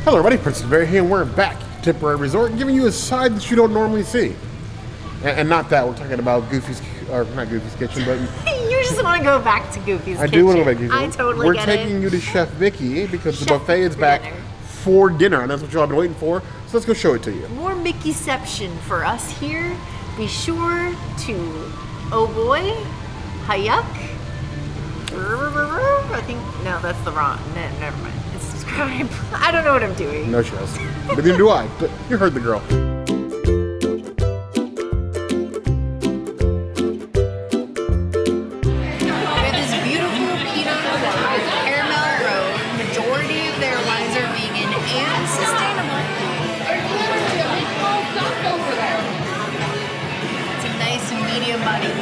Hello everybody, Pescetarian here, and we're back at Temporary Resort, giving you a side that you don't normally see. And not that, we're talking about Goofy's, or not Goofy's Kitchen, but... You just want to go back to Goofy's Kitchen. I do want to go back to Goofy's Kitchen. I totally get it. We're taking you to Chef Mickey because the buffet is back for dinner, and that's what y'all have been waiting for. So let's go show it to you. More Mickeyception for us here. Be sure to, oh boy, hayuk. I think, no, that's the wrong, never mind. It's subscribe. I don't know what I'm doing. No stress. But neither do I, but you heard the girl.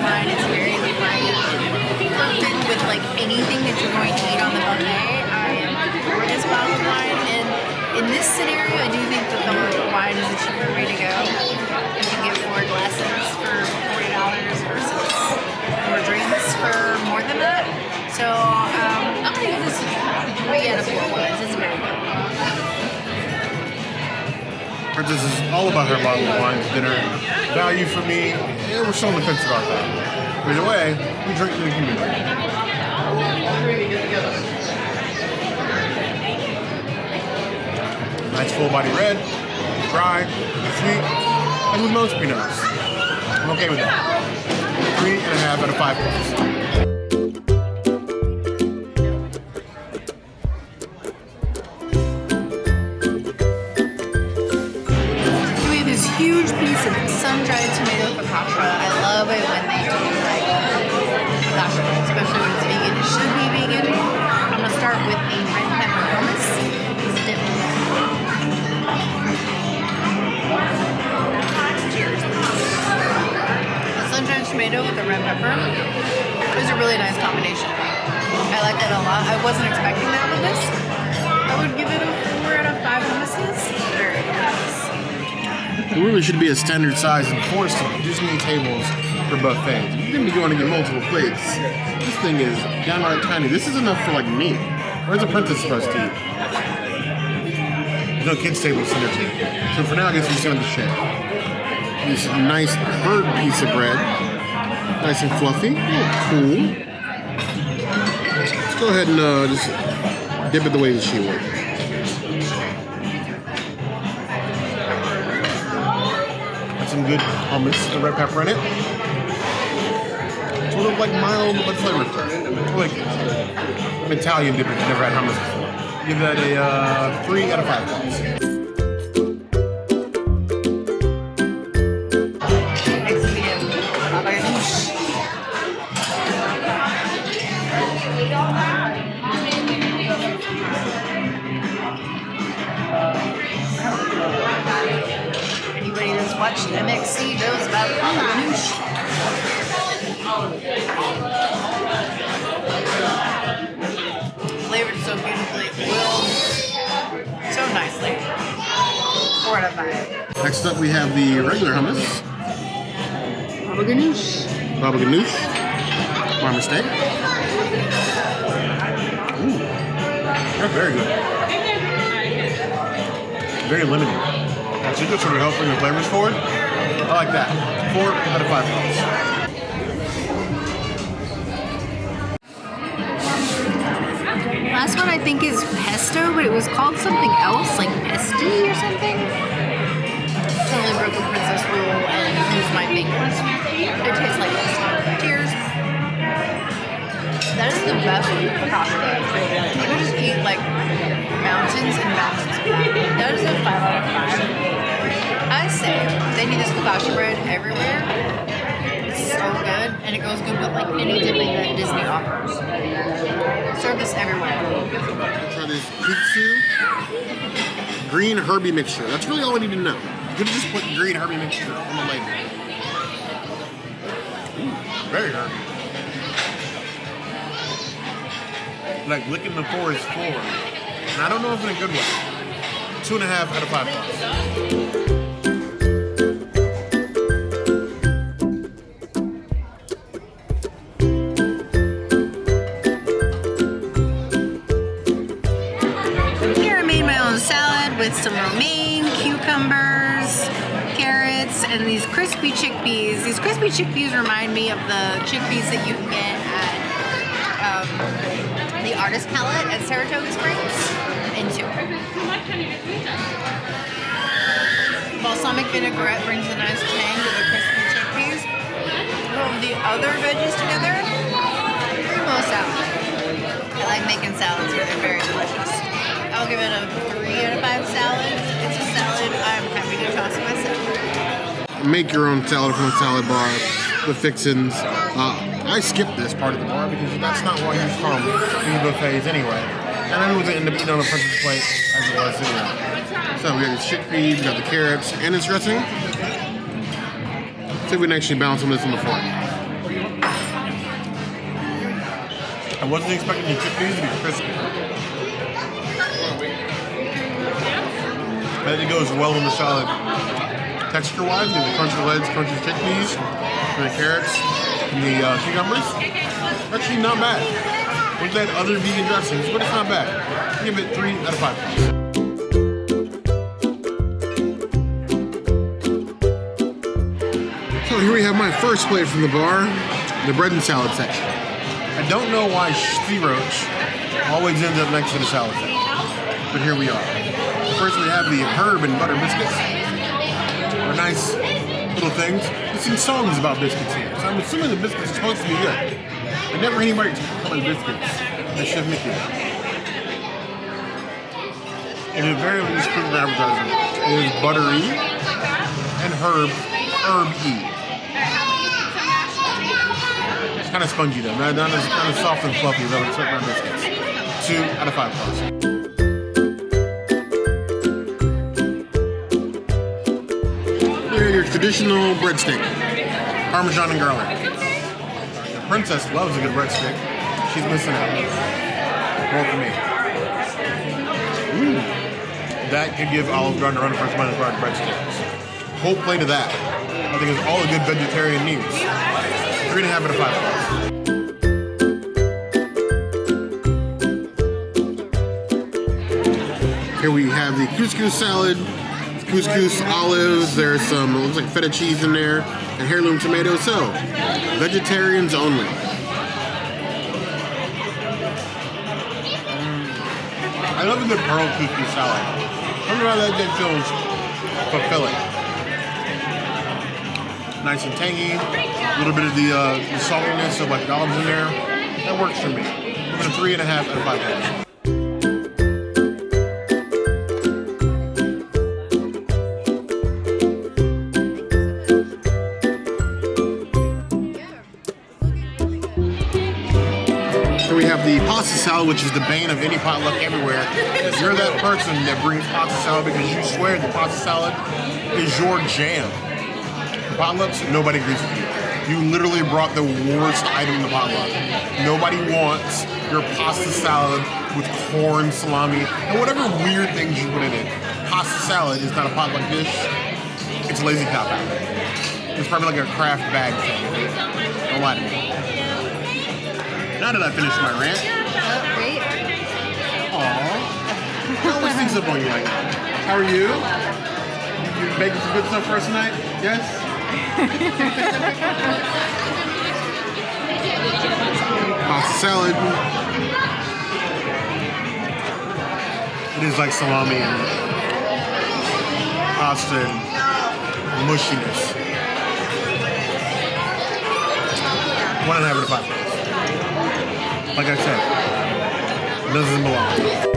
Wine is very perfect with like anything that you're going to eat on the buffet. I pour this bottle of wine, and in this scenario, I do think that the wine is a cheaper way to go. You can get 4 glasses for $40 versus 4 drinks for more than that. So I'm gonna give this 3 out of 4 wines. This is very good. Princess is all about her bottle of wine dinner. Value for me, we're still on the fence about that. Either way, we drink to the community. Nice full body red, dry, sweet, and with most Pinots. I'm okay with that. 3.5 out of 5 points. Huge piece of sun-dried tomato focaccia. I love it when they do like focaccia, especially when it's vegan. It should be vegan. I'm gonna start with the red pepper hummus. Dip. Cheers. The sun-dried tomato with the red pepper is a really nice combination. I like that a lot. I wasn't expecting that with this. I would give it a 4 out of 5 hummuses. Very nice. It really should be a standard size and forced Disney tables for buffets. You're going to be going to get multiple plates. This thing is downright tiny. This is enough for like me. Where's the princess supposed to eat? There's no kids' table to eat. So for now, I guess we're just going to share. This nice herb piece of bread. Nice and fluffy. Oh, cool. Let's go ahead and just dip it the way that she would. Some good hummus, the red pepper in it. Sort of like mild but flavorful. Like Italian dip if you've never had hummus before. Give that a 3 out of 5 points. Watched MXC knows about Ghanoush. Flavored so beautifully, oiled so nicely. 4 out of 5. Next up we have the regular hummus. Baba Ghanoush. Farmer steak. Ooh, that's very good. Very limited. So just sort of help bring the flavors forward. I like that. 4 out of 5 points. Last one I think is pesto, but it was called something else, like pesti or something. Totally broke the princess rule and used my fingers. It tastes like pesto. Cheers. That is the best focaccia. You could just eat like mountains and mountains of that. That is a 5 out of 5. I say they need this focaccia bread everywhere. It's so good, and it goes good with like any dipping that Disney offers. Serve this everywhere. Try this Pistou green herby mixture. That's really all I need to know. You could just put green herby mixture on the label. Ooh, very herby. Like licking the forest floor. And I don't know if in a good way. 2.5 out of 5 points. Here I made my own salad. salad with some romaine, cucumbers, carrots, and these crispy chickpeas. These crispy chickpeas remind me of the chickpeas that you can get at the Artist Palette at Saratoga Springs into. Balsamic vinaigrette brings a nice tang to the crispy chickpeas. The other veggies together, primo salad. I like making salads here, they're very delicious. I'll give it a 3 out of 5 salads. It's a salad I'm happy to toss myself. Make your own salad from a salad bar, the fixins. I skipped this part of the bar because that's not why you come to these buffets anyway. And I wasn't end up eating on a person's plate as it was anyway. So we got the chickpeas, we got the carrots, and it's dressing. See if we can actually balance some of this on the fork. I wasn't expecting the chickpeas to be crispy. I think it goes well in the salad. Texture-wise, the crunchy legs, crunchy chickpeas, and the carrots, and the cucumbers. Actually not bad. We've had other vegan dressings, but it's not bad. I give it 3 out of 5. So here we have my first plate from the bar, the bread and salad section. I don't know why sea roach always ends up next to the salad section, but here we are. First we have the herb and butter biscuits. They're nice little things. We sing songs about biscuits here, so I'm assuming the biscuits are supposed to be good. I never heard anybody calling biscuits that Chef Mickey. It is very least proof of advertising. It is buttery and herb-y. It's kind of spongy though, not as kind of soft and fluffy as I would expect my biscuits. 2 out of 5 plus. Here are your traditional breadstick, Parmesan and garlic. The princess loves a good breadstick. She's missing out. More for me. Ooh. That could give Olive Garden a run for its money for breadsticks. Whole plate of that, I think, is all a good vegetarian needs. 3.5 out of 5. Here we have the couscous salad, couscous olives. There's some, it looks like feta cheese in there, and heirloom tomatoes. So, vegetarians only. I love a good pearl couscous salad. I don't know how that feels fulfilling. Nice and tangy. A little bit of the saltiness of like olives in there. That works for me. I'm going to 3.5 out of 5. So we have the pasta salad, which is the bane of any potluck everywhere. You're that person that brings pasta salad because you swear the pasta salad is your jam. Potlucks, nobody agrees with you. You literally brought the worst item in the potluck. Nobody wants your pasta salad with corn, salami, and whatever weird things you put in it. Pasta salad is not a potluck dish. It's a lazy cop out. It's probably like a craft bag thing. Don't lie to me. Now that I finished my rant. Oh, great. Aww. I always sneaks up on you like that. How are you? You making some good stuff for us tonight? Yes? Pasta salad. It is like salami and pasta and mushiness. 1.5 out of 5. Like I said, it doesn't belong.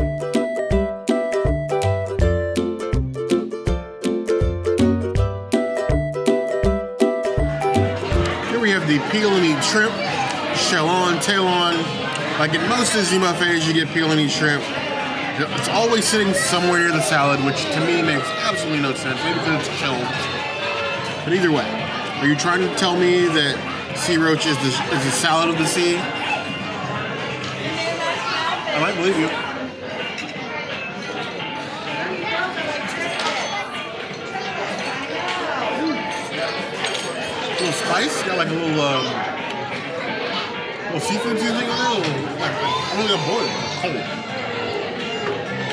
The peel and eat shrimp, shell on, tail on. Like in most Disney buffets, you get peel and eat shrimp. It's always sitting somewhere near the salad, which to me makes absolutely no sense. Maybe because it's chilled. But either way, are you trying to tell me that sea roach is the salad of the sea? I might believe you. A little spice, got like a little seafood seasoning on it. Like, I don't think I'm boiled, cold.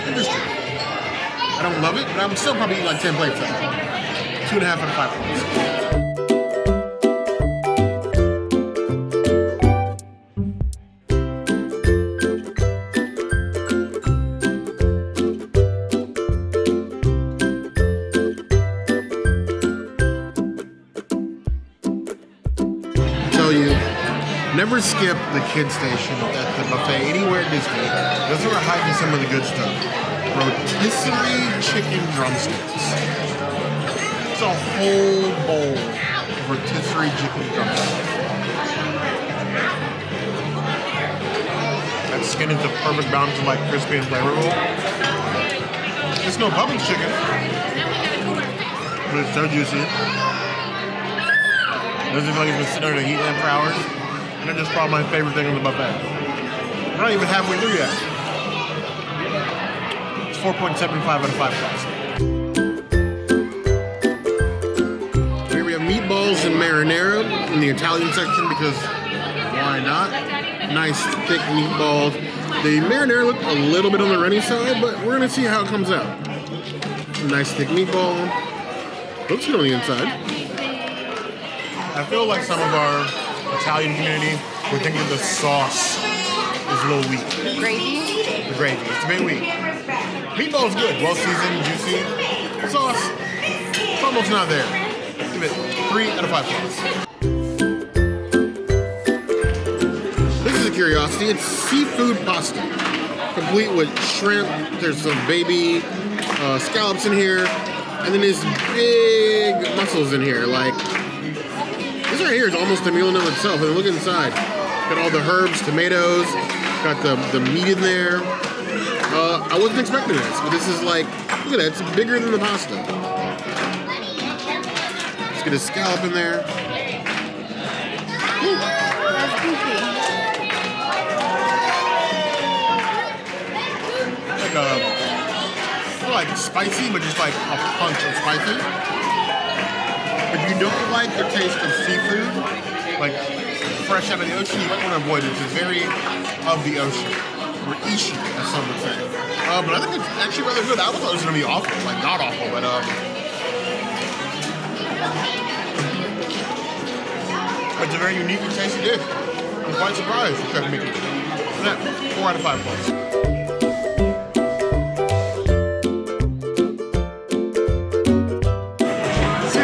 Interesting. I don't love it, but I'm still probably eating like 10 plates of it. 2.5 out of 5 plates. Never skip the kids station at the buffet anywhere at Disney. Those are hiding some of the good stuff. Rotisserie chicken drumsticks. It's a whole bowl of rotisserie chicken drumsticks. That skin is the perfect balance of like crispy and flavorful. It's no Publix chicken, but it's so juicy. It doesn't feel like it's been sitting under the heat lamp for hours. And that's just probably my favorite thing on the buffet. We're not even halfway through yet. It's 4.75 out of 5 stars. Here we have meatballs and marinara in the Italian section because why not? Nice thick meatballs. The marinara looked a little bit on the runny side, but we're gonna see how it comes out. Nice thick meatball. Looks good on the inside. I feel like some of our Italian community, we're thinking the sauce is a little weak. The gravy? The gravy. It's a bit weak. Meatball's good. Well seasoned, juicy. Sauce, it's almost not there. Give it 3 out of 5 stars. This is a curiosity. It's seafood pasta. Complete with shrimp. There's some baby scallops in here. And then there's big mussels in here. Like, this right here is almost a meal in of itself. And look inside. Got all the herbs, tomatoes, got the meat in there. I wasn't expecting this, but this is like, look at that, it's bigger than the pasta. Let's get a scallop in there. Ooh, that's goofy. Like spicy, but just like a punch of spicy. If you don't like the taste of seafood, like fresh out of the ocean, you might want to avoid it. It's very of the ocean, or ishi, as some would say. But I think it's actually rather good. I thought it was going to be awful, like not awful, but it's a very unique and tasty dish. I'm quite surprised with Chef Mickey. Yeah, 4 out of 5 points.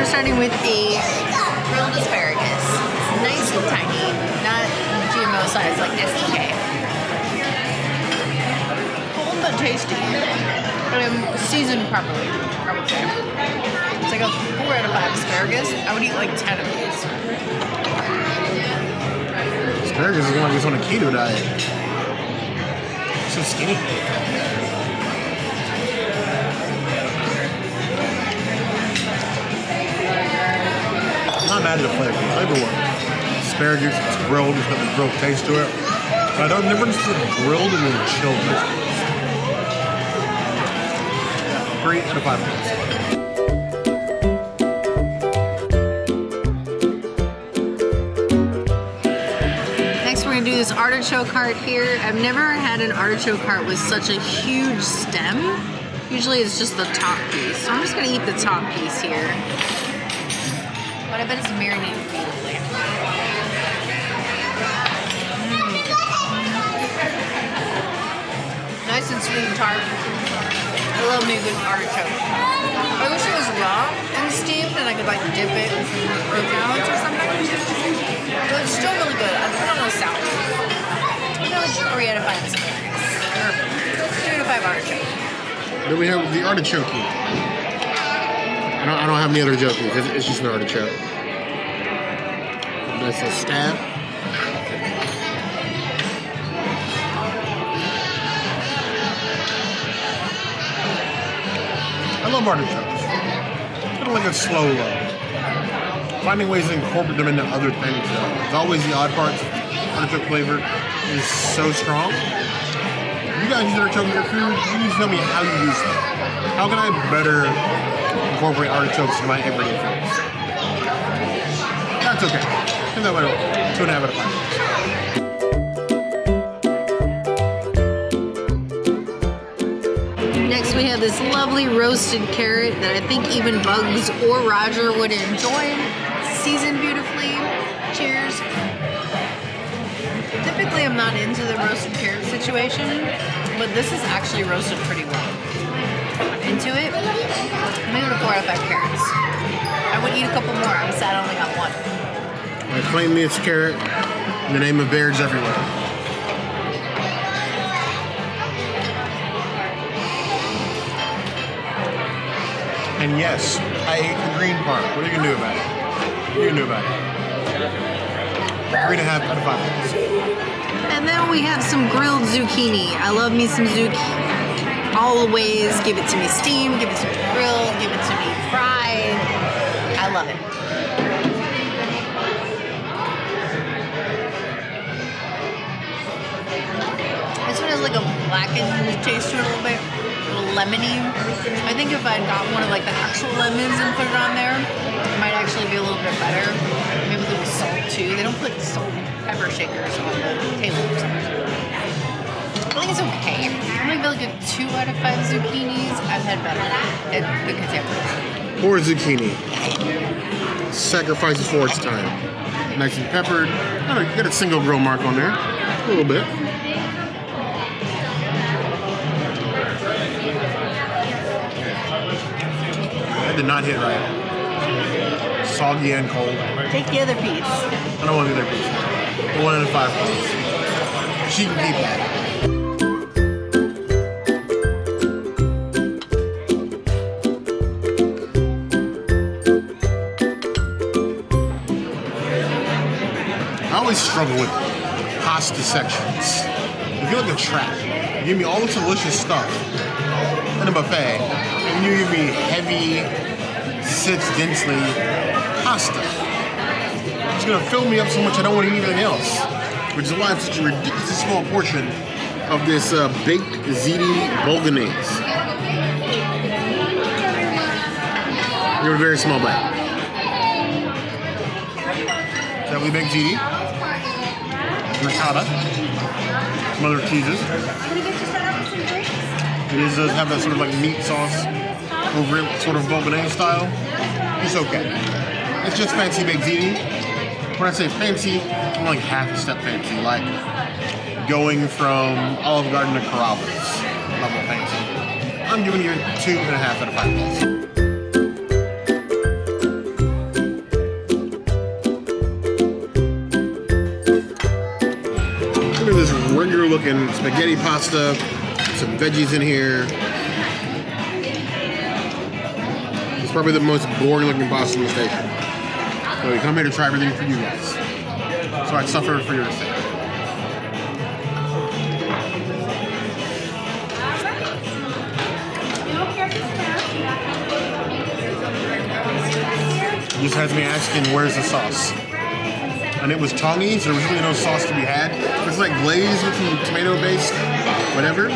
Starting with a grilled asparagus. It's nice and tiny, not GMO size like SDK. Cold but tasty. And seasoned properly, I would say. It's like a 4 out of 5 asparagus. I would eat like 10 of these. Asparagus is like it's on a keto diet. So skinny. Not mad at the flavor. The flavor works. Asparagus, it's grilled, it's got the grilled taste to it. But I don't never understood grilled and then chilled vegetables. 3 out of 5 points. Next we're gonna do this artichoke heart here. I've never had an artichoke heart with such a huge stem. Usually it's just the top piece. So I'm just gonna eat the top piece here. But I bet it's marinated beautifully. Nice and sweet and tart. I love me a good artichoke. I wish it was raw and steamed and I could like dip it in fruit salads or something. But it's still really good. I put it on a salad. I'm really 3 out of 5 asparagus. Or 2 out of 5 artichoke. Then we have the artichoke. I don't have any other joking because it's just an artichoke. Nice little stab. I love artichokes. Kind of like a slow love. Finding ways to incorporate them into other things though. It's always the odd parts. Artichoke flavor is so strong. If you guys use artichoke in your food, you need to tell me how you use them. How can I better incorporate artichokes in my everyday foods? That's okay. And that way, 2.5 out of 5. Next we we have this lovely roasted carrot that I think even Bugs or Roger would enjoy. Seasoned beautifully. Cheers. Typically, I'm not into the roasted carrot situation, but this is actually roasted pretty well. I'm into it. I'm gonna give it a 4 out of 5 carrots. I would eat a couple more. I'm sad I only got one. I claim me it's carrot in the name of bears everywhere. And yes, I ate the green part. What are you gonna do about it? What are you gonna do about it? 3.5 out of 5 points. And then we have some grilled zucchini. I love me some zucchini. Always give it to me steamed, give it to me grilled, give it to me fried. I love it. This one has like a blackened taste to it a little bit. A little lemony. I think if I'd got one of like the actual lemons and put it on there, it might actually be a little bit better. Maybe with a little salt too. They don't put salt and pepper shakers on the table for some reason. I think it's okay. I'm gonna give it like a 2 out of 5 zucchinis. I've had better at the contemporary. Poor zucchini. Sacrifices for its time. Nice and peppered. Got a single grill mark on there. A little bit. That did not hit right. Soggy and cold. Take the other piece. I don't want the other piece. 1 out of 5 points. She can keep that. I always struggle with pasta sections. I feel like a trap. You give me all this delicious stuff in a buffet, and you give me heavy, sits densely pasta. It's gonna fill me up so much I don't want to eat anything else, which is why it's such a ridiculously small portion of this baked Ziti Bolognese. You're a very small bite. So we baked Ziti, ricotta, some other cheeses. It does have that sort of like meat sauce over it, sort of Bolognese style. It's okay. It's just fancy baked Ziti. When I say fancy, I'm like half a step fancy, like going from Olive Garden to Carrabba's level fancy. I'm giving you 2.5 out of 5 points. This regular looking spaghetti pasta, some veggies in here. It's probably the most boring looking pasta in the station. So we come here to try everything for you guys. So I suffer for your sake. Just has me asking, where's the sauce? And it was tangy, so there was really no sauce to be had. It's like glazed with some tomato-based whatever,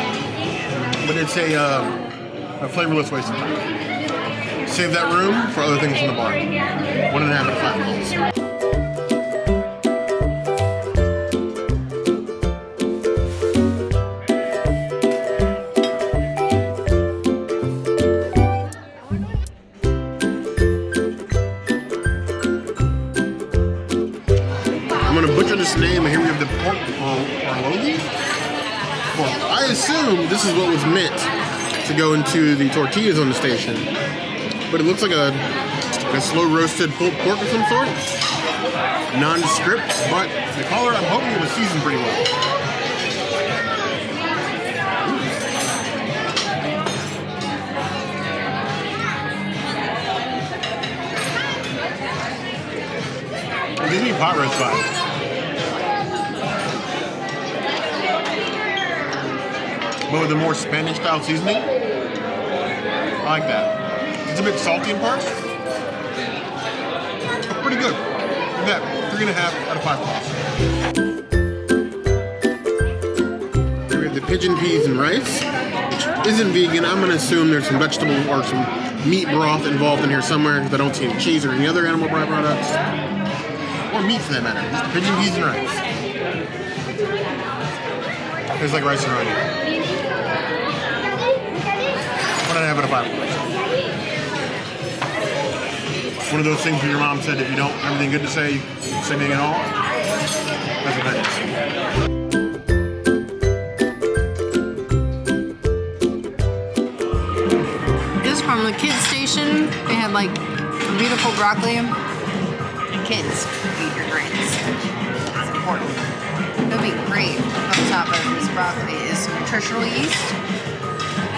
but it's a flavorless waste of time. Save that room for other things in the bar. 1.5 out of 5 points. This name, and here we have the pork bulgogi. Well, I assume this is what was meant to go into the tortillas on the station, but it looks like a slow roasted pulled pork of some sort. Nondescript, but the color, I'm hoping it was seasoned pretty well. It gives me pot roast vibes. But with a more Spanish style seasoning. I like that. It's a bit salty in parts. Pretty good. Look at that. 3.5 out of 5 points. Here we have the pigeon peas and rice, which isn't vegan. I'm gonna assume there's some vegetable or some meat broth involved in here somewhere, because I don't see any cheese or any other animal byproducts. Or meat for that matter. Just pigeon peas and rice. Tastes like rice and onion. gonna have it a 5 plus. One of those things where your mom said if you don't have anything good to say, you can say anything at all. That's what that is. This is from the kids station. They had like beautiful broccoli. And kids, eat your greens. It's important. It'll be great on top of this broccoli is some nutritional yeast.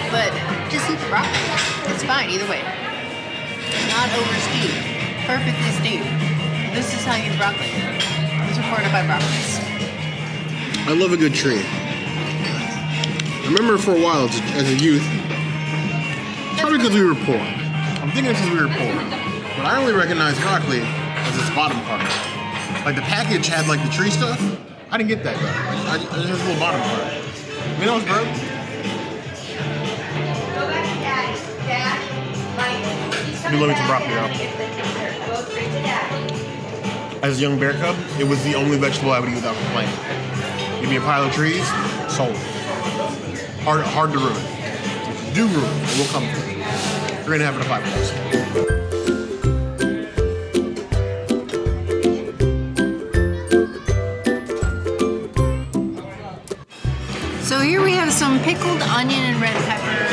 But just eat the broccoli. It's fine either way. Not over steamed. Perfectly steamed. This is how you eat broccoli. These are fortified broccolis. I love a good tree. I remember for a while as a youth, probably because we were poor. I'm thinking it's because we were poor. But I only recognize broccoli as its bottom part. Like the package had like the tree stuff. I didn't get that though. I just had this little bottom part. You know what's broke? You love me some broccoli, y'all. As a young bear cub, it was the only vegetable I would eat without complaining. Give me a pile of trees, sold. Hard to ruin. Do ruin, it will come through. We're gonna have it a 5 plus. So here we have some pickled onion and red pepper.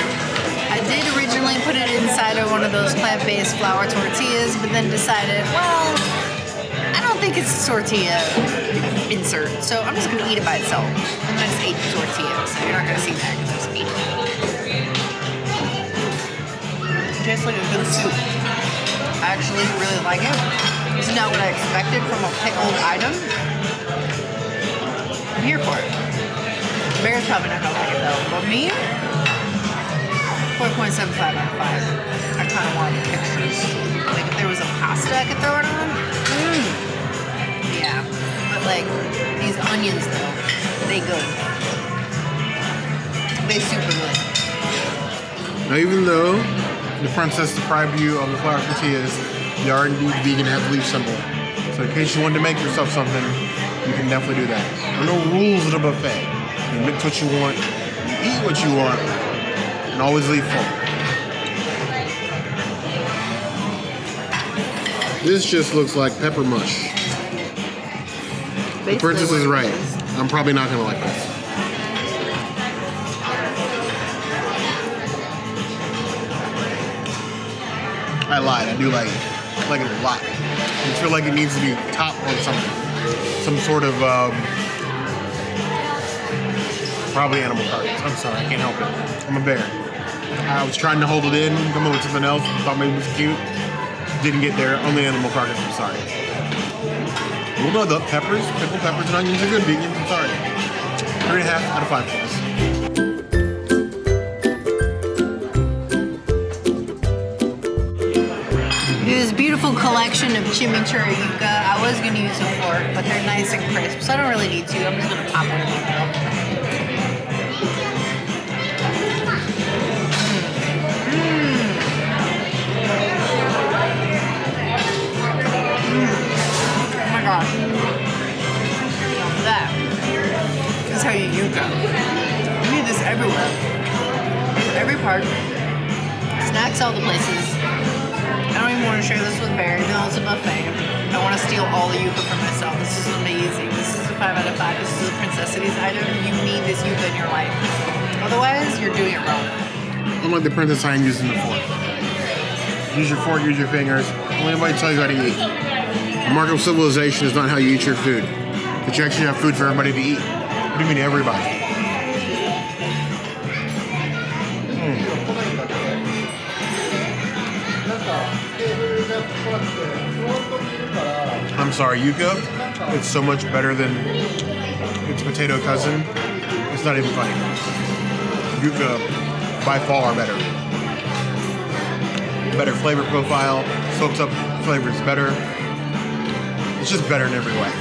I did originally put it inside of one of those plant-based flour tortillas, but then decided, well, I don't think it's a tortilla insert, so I'm just gonna eat it by itself. And I just ate the tortilla, so you're not gonna see that because I just ate it. It tastes like a good soup. I actually really like it. This is not what I expected from a pickled item. I'm here for it. Bear's probably not gonna like it though, but me, 4.75 out of 5. I kind of want pictures. Like if there was a pasta I could throw it on. Yeah. But like these onions though, they good. They super good. Now even though the princess deprived you of the flour tortillas, you are indeed vegan, has a leaf symbol. So in case you wanted to make yourself something, you can definitely do that. There are no rules at a buffet. You mix what you want, you eat what you want, and always leave full. This just looks like pepper mush. The princess is right. I'm probably not gonna like this. I lied, I do like it. I like it a lot. I feel like it needs to be topped on something. Some sort of, probably animal carcass. I'm sorry, I can't help it. I'm a bear. I was trying to hold it in, come up with something else, thought maybe it was cute. Didn't get there, only animal carcass, I'm sorry. Well, no, the peppers, pickled peppers and onions are good vegans, I'm sorry. 3.5 out of 5 plus. This beautiful collection of chimichurri yuca. I was going to use a fork, but they're nice and crisp, so I don't really need to. I'm just going to pop one of these though. Oh my gosh. That is how you yuca. You need this everywhere. Every part. Snacks all the places. I don't even want to share this with Barry, even though it's a buffet. I want to steal all the yuca for myself. This is amazing. This is a 5 out of 5. This is a Princess Cities item. You need this yuca in your life. Otherwise, you're doing it wrong. Unlike the princess, I am using the fork. Use your fork, use your fingers. Don't let anybody tell you how to eat. The mark of civilization is not how you eat your food. But you actually have food for everybody to eat. What do you mean everybody? I'm sorry, yuca, it's so much better than its potato cousin. It's not even funny. Yuca, by far, better. Better flavor profile, soaks up flavors better. It's just better in every way.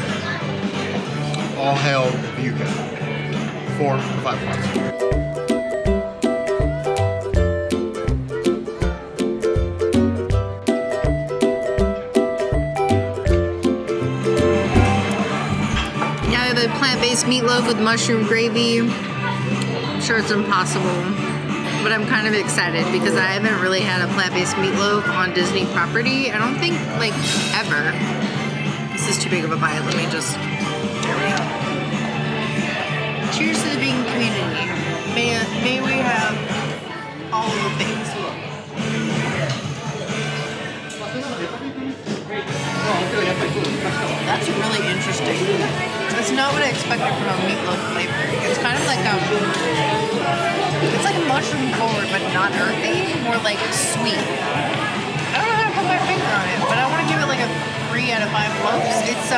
All hail yuca. 4 out of 5 plus. Plant-based meatloaf with mushroom gravy. I'm sure it's impossible but I'm kind of excited because I haven't really had a plant-based meatloaf on Disney property. I don't think, like, ever. This is too big of a bite. Let me just... There we go. Cheers to the vegan community. May we have all of the things. That's really interesting. It's not what I expected from a meatloaf flavor. It's kind of like it's like a mushroom forward, but not earthy, more like sweet. I don't know how to put my finger on it, but I want to give it like a 3 out of 5 loaves. It's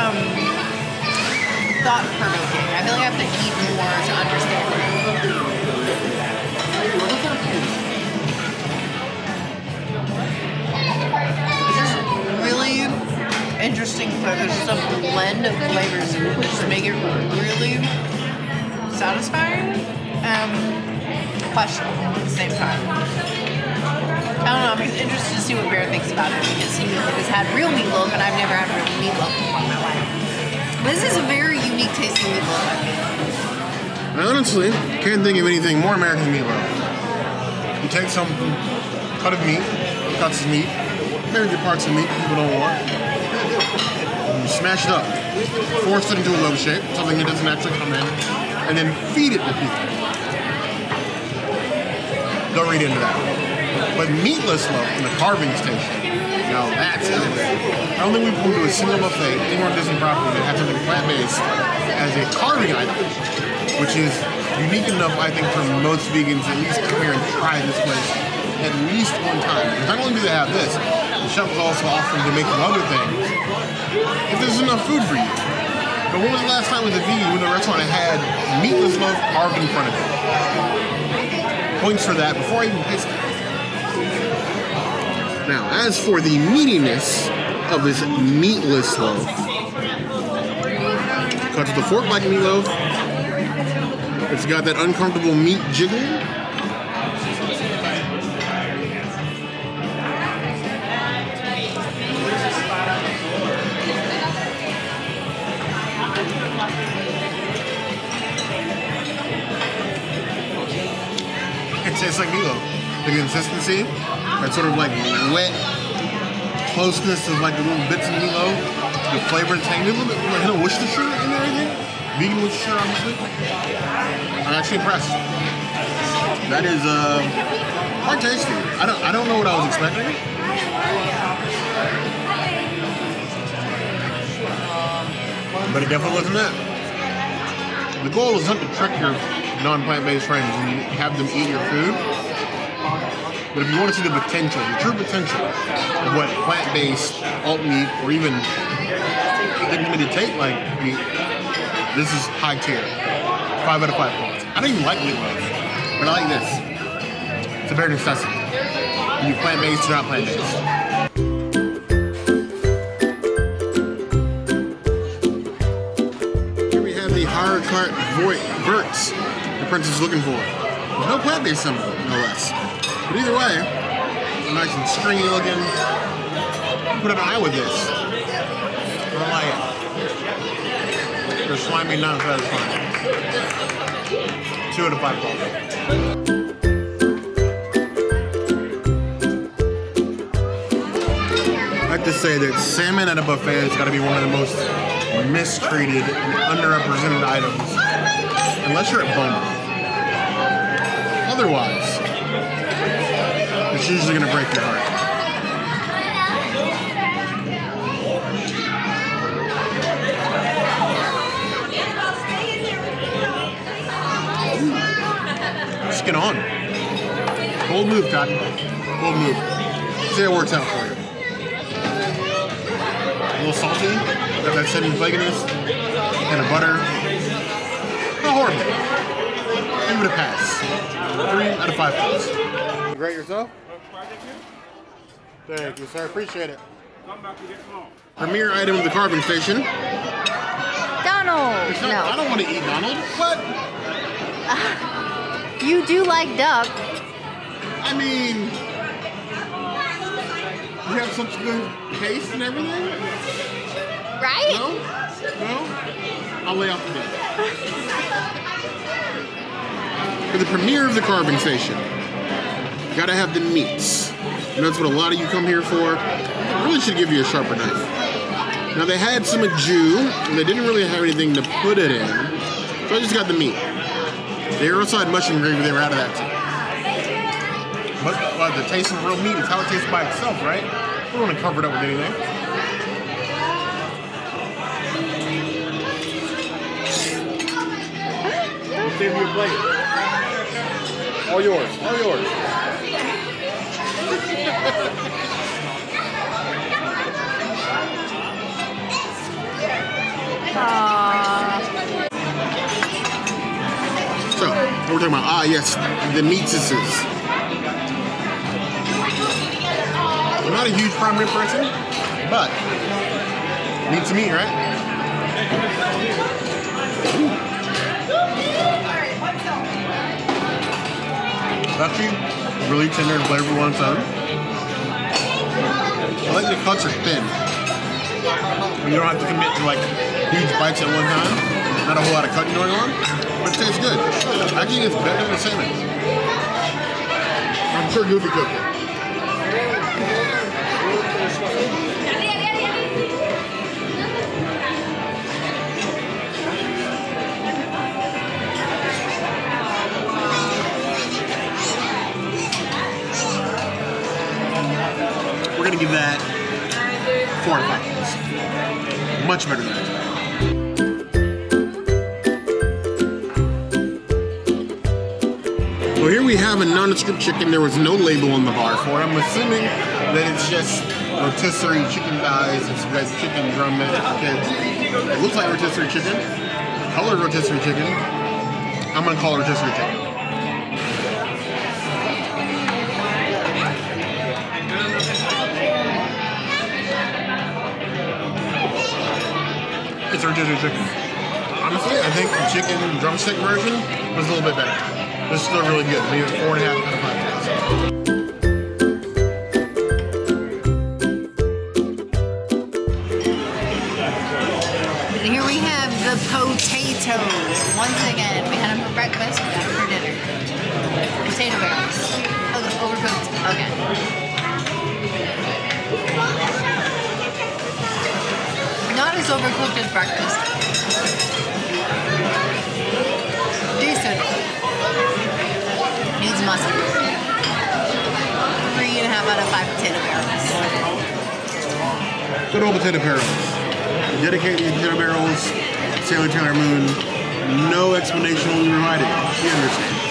thought-provoking. I feel like I have to eat more to understand it. Really interesting flavors. There's just a blend of flavors which make it really satisfying and questionable at the same time. I don't know, I'm interested to see what Bear thinks about it because he has had real meatloaf and I've never had real meatloaf before in my life. This is a very unique tasting meatloaf, I think. I honestly can't think of anything more American than meatloaf. You take some cut of meat, cuts of meat, maybe the parts of meat people don't want. You smash it up, force it into a loaf shape, something that doesn't actually come in, and then feed it to people. Don't read into that. But meatless loaf in the carving station, now that's it. I don't think we've come to a single buffet anywhere on Disney property that has something plant-based as a carving item, which is unique enough, I think, for most vegans at least come here and try this place at least one time. Because not only do they have this, the chef is also offering to make some other things if there's enough food for you. But when was the last time as a vegan when the restaurant had meatless loaf carved in front of it? Points for that before I even taste it. Now, as for the meatiness of this meatless loaf, cut with a fork like meatloaf. It's got that uncomfortable meat jiggle. It tastes like meatloaf. The consistency, that sort of like wet closeness of like the little bits of meatloaf. The flavor and tang, a little bit like Worcestershire in there, I think. Vegan Worcestershire, obviously. I'm actually impressed. That is quite tasty. I don't know what I was expecting. But it definitely wasn't that. The goal is not to trick your non-plant-based friends and have them eat your food. But if you want to see the potential, the true potential of what plant-based alt meat or even dignity take like meat, this is high tier. 5 out of 5 points. I don't even like meatloaf, but I like this. It's a bare necessity. You plant-based or not plant-based. Here we have the hard cut verts the prince is looking for. There's no plant-based symbol, no less. But either way, nice and stringy looking. Put an eye with this. I don't like it. They're slimy, not satisfying. 2 out of 5 balls. I have to say that salmon at a buffet has got to be one of the most mistreated and underrepresented items. Unless you're at Bone. Otherwise, it's usually going to break your heart. Just get on. Bold move, Cotton. Bold move. See how it works out for you. A little salty. Got that semi flakiness. And a butter. Not horrible. Give it a pass. 3 out of 5 points. You great yourself? Thank you, sir. Appreciate it. Premier item of the carving station. Donald! No. I don't want to eat Donald. What? You do like duck. I mean, you have such good taste and everything. Right? No? No? I'll lay off the bed. For the premiere of the carving station, You gotta have the meats. And that's what a lot of you come here for. It really should give you a sharper knife. Now they had some jus, and they didn't really have anything to put it in. So I just got the meat. They also had mushroom gravy, they were out of that too. But the taste of real meat is how it tastes by itself, right? I don't want to cover it up with anything. We'll save you a plate. All yours, all yours. So, what we're talking about, yes, the meatses. I'm not a huge prime rib person, but meat's meat, right? It's actually really tender and flavorful on its own. I like the cuts are thin. You don't have to commit to like huge bites at one time. Not a whole lot of cutting going on, but it tastes good. Actually, it's better than the salmon. I'm sure Goofy cooked it. We're gonna give that 4 out of 5. Much better than that. Well, here we have a nondescript chicken. There was no label on the bar for it. I'm assuming that it's just rotisserie chicken thighs. It's guys chicken drummet for kids. It looks like rotisserie chicken. Colored rotisserie chicken. I'm gonna call it rotisserie chicken. It's rotisserie chicken. Honestly, I think the chicken drumstick version was a little bit better. This is still really good. Maybe 4.5 out of 5. And here we have the potatoes. Once again, we had them for breakfast, we had them for dinner. Potato barrels. Oh, overcooked. Okay. Not as overcooked as breakfast. Decent. Needs mustard. 3.5 out of 5 potato barrels. Good old potato barrels. Dedicated potato barrels. Sailor Taylor Moon. No explanation when we provided. She understands.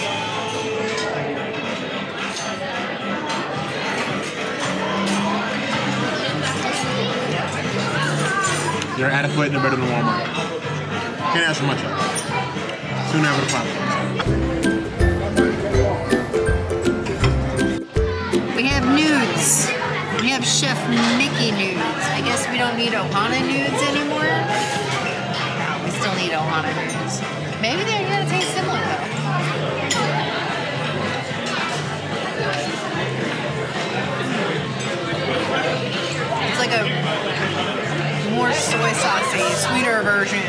They're adequate and they're better than Walmart. Can't ask for much else. 2.5 out of 5. We have nudes. We have Chef Mickey nudes. I guess we don't need Ohana nudes anymore. No, we still need Ohana nudes. Maybe they're gonna taste similar though. It's like a more soy saucy, sweeter version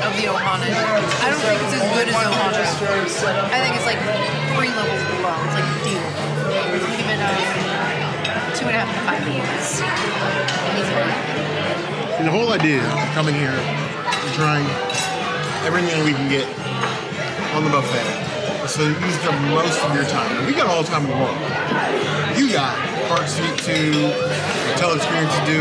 of the Ohana. I don't think it's as good as Ohana. I think it's like 3 levels below. It's like D level. Give it 2.5 to 5 years. And the whole idea of coming here and trying everything we can get on the buffet is so you use the most of your time. And we got all the time in the world. You got parks to get to, hotel experience to do,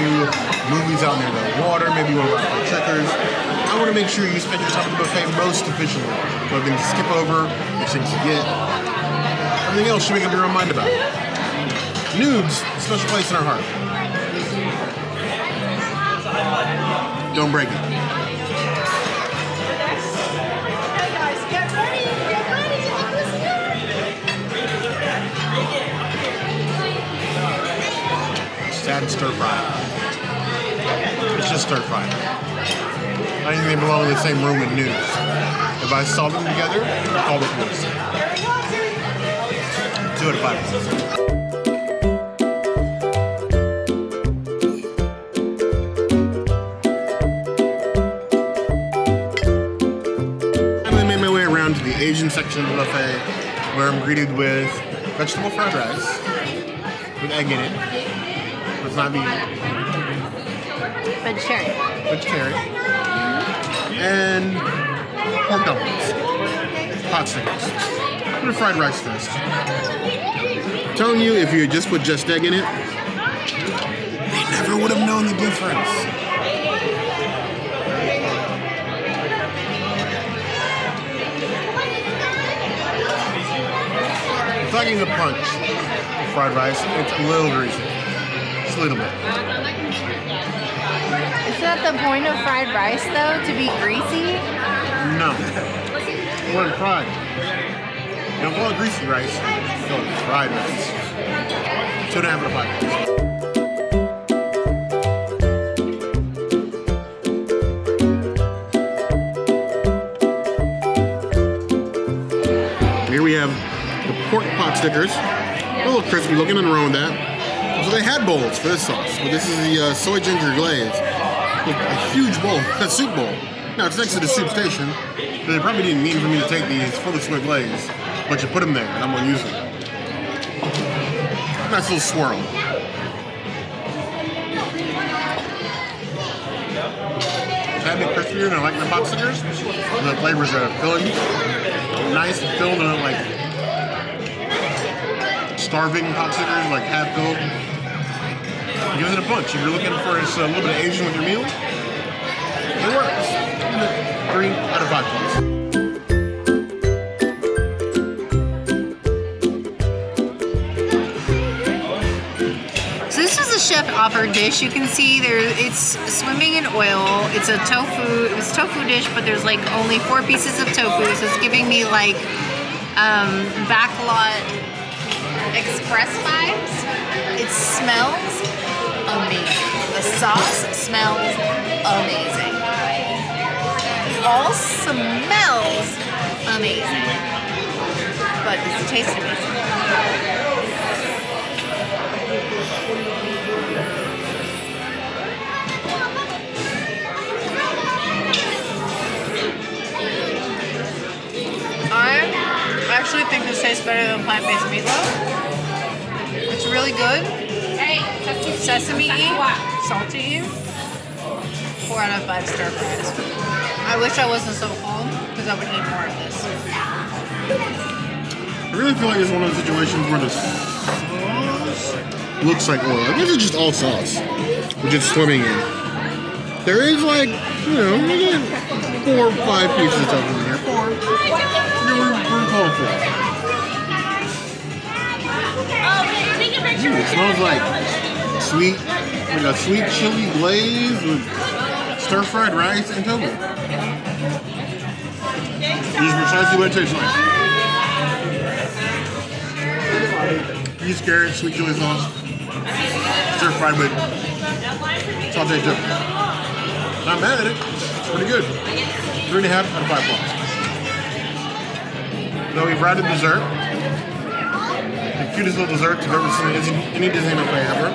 movies out near the water, maybe you want to play checkers. I want to make sure you spend your time at the buffet most efficiently. What things to skip over, which things to get. Everything else you make up your own mind about. Nudes, special place in our heart. Don't break it. Sad stir fry. It's just stir fry. I think they belong in the same room with nudes. If I saw them together, I'd call it nudes. 2 out of 5. To the Asian section of the buffet, where I'm greeted with vegetable fried rice with egg in it. It's not vegan. Vegetarian. And pork dumplings. Hot stickers. And a fried rice first. I'm telling you, if you had just put just egg in it, they never would have known the difference. It's like getting a punch of fried rice. It's a little greasy. Just a little bit. Isn't that the point of fried rice, though? To be greasy? No. We're fried. You don't call it greasy rice. You call it fried rice. 2.5 out of 5. Here we have the pork pot stickers. A little crispy looking, nothing wrong with that. So they had bowls for this sauce, but this is the soy ginger glaze. A huge bowl, a soup bowl. Now it's next to the soup station. They probably didn't mean for me to take these full of soy glaze, but you put them there, and I'm gonna use them. Nice little swirl. It's a bit crispier than I like the pot stickers. The flavors are filling, nice and filled, and like starving pot stickers, like half filled. Give it a punch. If you're looking for a little bit of Asian with your meal, it works. 3 out of 5 points. So this was a chef-offered dish. You can see it's swimming in oil. It's a tofu. It was a tofu dish, but there's like only 4 pieces of tofu. So it's giving me like backlot express vibes. It smells amazing. The sauce smells amazing. It all smells amazing. But does it taste amazing? I actually think this tastes better than plant-based meatloaf. It's really good. Sesame-y, salty. 4 out of 5 stir fries. I wish I wasn't so full because I would eat more of this. I really feel like it's one of those situations where the sauce looks like oil. I guess it's just all sauce, which it's swimming in. There is like, you know, maybe 4 or 5 pieces of tofu in here. 4. We're calling 4. It smells like sweet, like a sweet chili glaze with stir-fried rice and tofu. This is precisely what it tastes like. Used carrot, sweet chili sauce, stir-fried with sauteed tofu. Not mad at it. It's pretty good. 3.5 out of 5 points. Now we've added dessert. The cutest little desserts I've ever seen in any Disney buffet ever.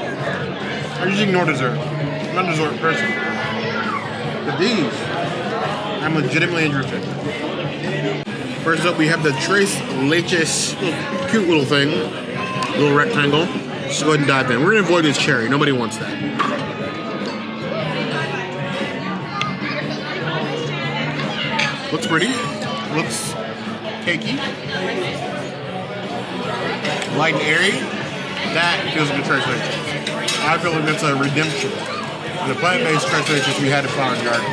I usually ignore dessert. I'm not a dessert person. But these, I'm legitimately interested. First up, we have the Tres Leches, cute little thing, little rectangle. Just go ahead and dive in. We're gonna avoid this cherry. Nobody wants that. Looks pretty. Looks cakey. Light and airy. That feels like a Tres Leches. I feel like that's a redemption. The plant-based Tres Leches we had at Flower and Garden.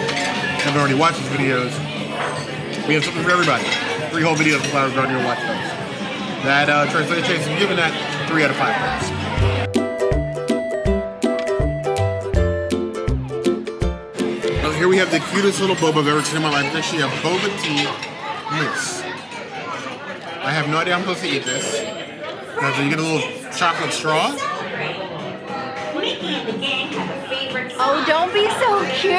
If you've already watched these videos, we have something for everybody. 3 whole videos of Flower and Garden, you'll watch those. That Tres Leches, I'm giving that 3 out of 5 points. Oh, here we have the cutest little boba I've ever seen in my life. It's actually a boba tea mousse. I have no idea how I'm supposed to eat this. So you get a little chocolate straw. Oh, don't be so cute!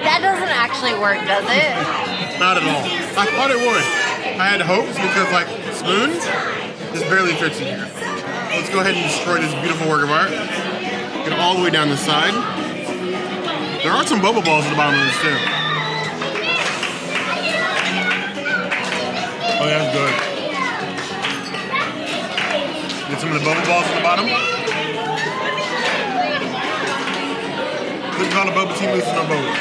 That doesn't actually work, does it? Not at all. I thought it would. I had hopes because, like, spoon just barely fits in here. Let's go ahead and destroy this beautiful work of art. Get all the way down the side. There are some bubble balls at the bottom of this, too. Oh, yeah, that's good. Get some of the bubble balls at the bottom. Couldn't call a boba tea mousse no boba.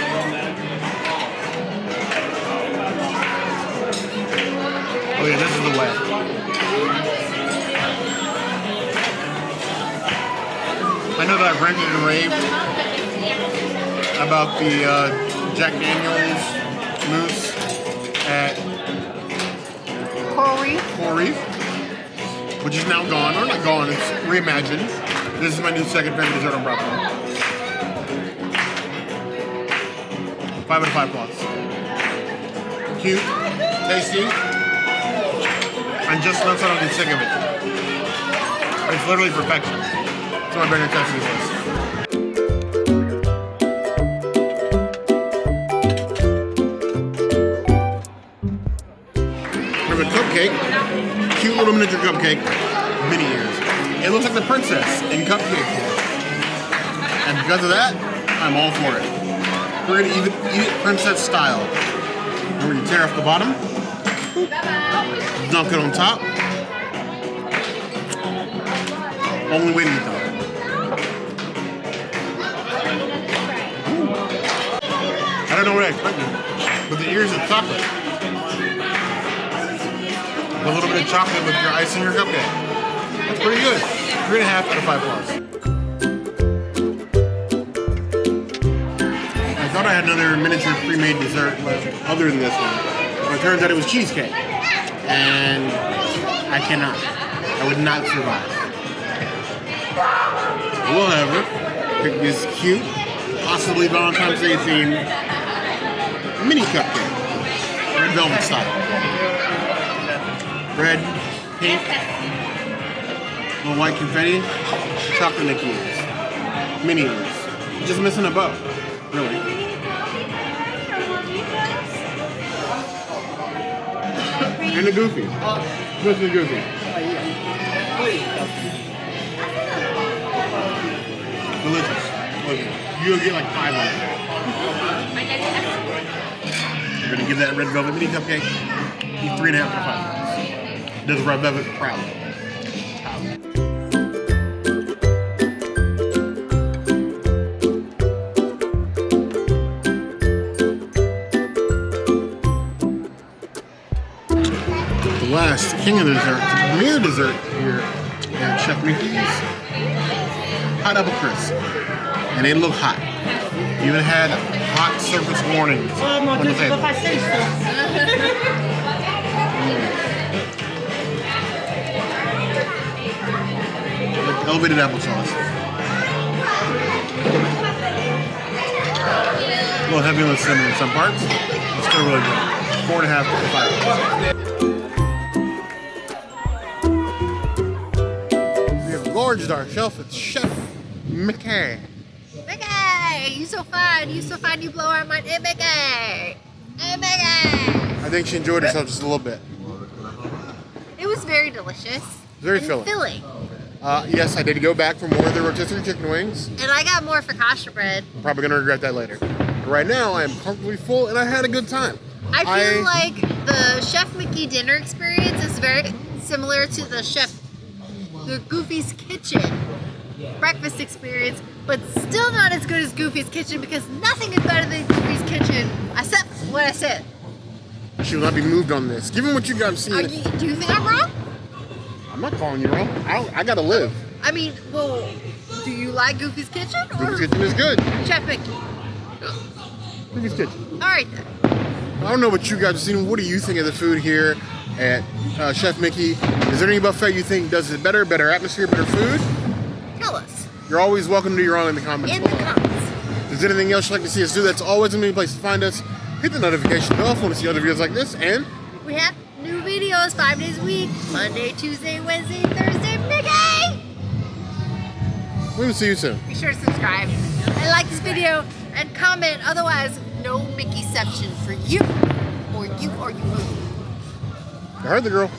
Oh yeah, this is the wet. I know that I've ranted and raved about the Jack Daniels mousse at Coral Reef, which is now gone, or not gone, it's reimagined. This is my new second favorite dessert on Bravo. 5 out of 5 plus. Cute, tasty, and just enough so I don't get sick of it. It's literally perfection. So I better test this list. We have a cupcake, cute little miniature cupcake, mini ears. It looks like the princess in cupcake form. And because of that, I'm all for it. We're gonna eat it princess style. We're gonna tear off the bottom, dunk it on top. Only way to eat them. I don't know what I expected, but the ears of chocolate. A little bit of chocolate with your ice in your cupcake. That's pretty good. 3.5 out of 5 plus. I thought I had another miniature pre-made dessert other than this one. But it turns out it was cheesecake. And I cannot. I would not survive. We'll have it. Pick this cute, possibly Valentine's Day themed mini cupcake. Red velvet style. Red, pink, little white confetti, chocolate Nickies, mini ears. Just missing a bow, really. And the goofy. Just the goofy. Delicious. You'll get like 5 on it. We're gonna give that red velvet mini cupcake 3.5 out of 5. Does Red Velvet proud. The last king of the dessert, the premier dessert here at Chef Mickey's, hot apple crisp. And they look hot. Even had hot surface warnings on the table. Elevated applesauce. A little heavy on the cinnamon in some parts. It's still really good. 4.5 to 5. We have gorged our shelf with Chef Mickey. Mickey, you so fine, you blow our mind. Hey, Mickey. Hey, Mickey. I think she enjoyed herself just a little bit. It was very delicious. Very and filling. Yes, I did go back for more of the rotisserie chicken wings. And I got more focaccia bread. I'm probably going to regret that later. But right now, I am comfortably full and I had a good time. I feel like the Chef Mickey dinner experience is very similar to the Goofy's Kitchen breakfast experience, but still not as good as Goofy's Kitchen because nothing is better than Goofy's Kitchen except what I said. She will not be moved on this. Given what you guys seen. Do you think I'm wrong? I'm not calling you wrong. I gotta live. I mean, well, do you like Goofy's Kitchen? Goofy's Kitchen is good. Chef Mickey. Goofy's Kitchen. All right then. I don't know what you guys have seen. What do you think of the food here at Chef Mickey? Is there any buffet you think does it better atmosphere, better food? Tell us. You're always welcome to do your own in the comments. In the comments. If there's anything else you'd like to see us do, that's always a main place to find us. Hit the notification bell if you want to see other videos like this, and we have new videos 5 days a week. Monday, Tuesday, Wednesday, Thursday. Mickey! We will see you soon. Be sure to subscribe and like this video and comment. Otherwise, no Mickeyception for you or you or you. I heard the girl.